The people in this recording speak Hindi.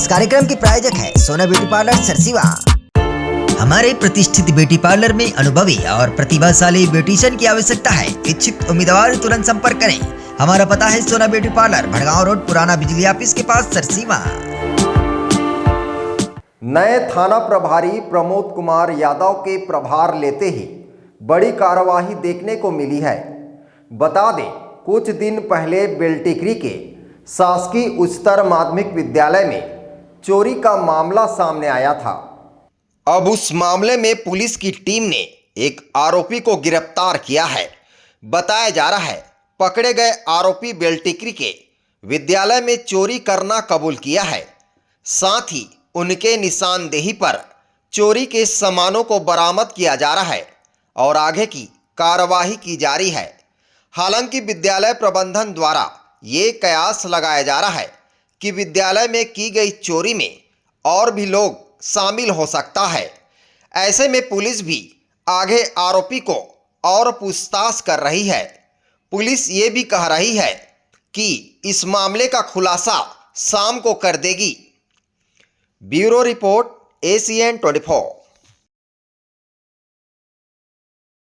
कार्यक्रम के प्रायोजक है सोना ब्यूटी पार्लर सरसीवा। हमारे प्रतिष्ठित ब्यूटी पार्लर में अनुभवी और प्रतिभाशाली ब्यूटिशियन की आवश्यकता है। इच्छुक उम्मीदवार तुरंत संपर्क करें। हमारा पता है सोना ब्यूटी पार्लर, भड़गांव रोड, पुराना बिजली ऑफिस के पास, सरसीवा। नए थाना प्रभारी प्रमोद कुमार यादव के प्रभार लेते ही बड़ी कार्यवाही देखने को मिली है। बता दें, कुछ दिन पहले बेलटिकरी के शासकीय उच्चतर माध्यमिक विद्यालय में चोरी का मामला सामने आया था। अब उस मामले में पुलिस की टीम ने एक आरोपी को गिरफ्तार किया है। बताया जा रहा है पकड़े गए आरोपी बेलटिकरी के विद्यालय में चोरी करना कबूल किया है। साथ ही उनके निशानदेही पर चोरी के सामानों को बरामद किया जा रहा है और आगे की कार्यवाही की जारी है। हालांकि विद्यालय प्रबंधन द्वारा ये कयास लगाया जा रहा है कि विद्यालय में की गई चोरी में और भी लोग शामिल हो सकता है। ऐसे में पुलिस भी आगे आरोपी को और पूछताछ कर रही है। पुलिस ये भी कह रही है कि इस मामले का खुलासा शाम को कर देगी। Bureau report ACN 24।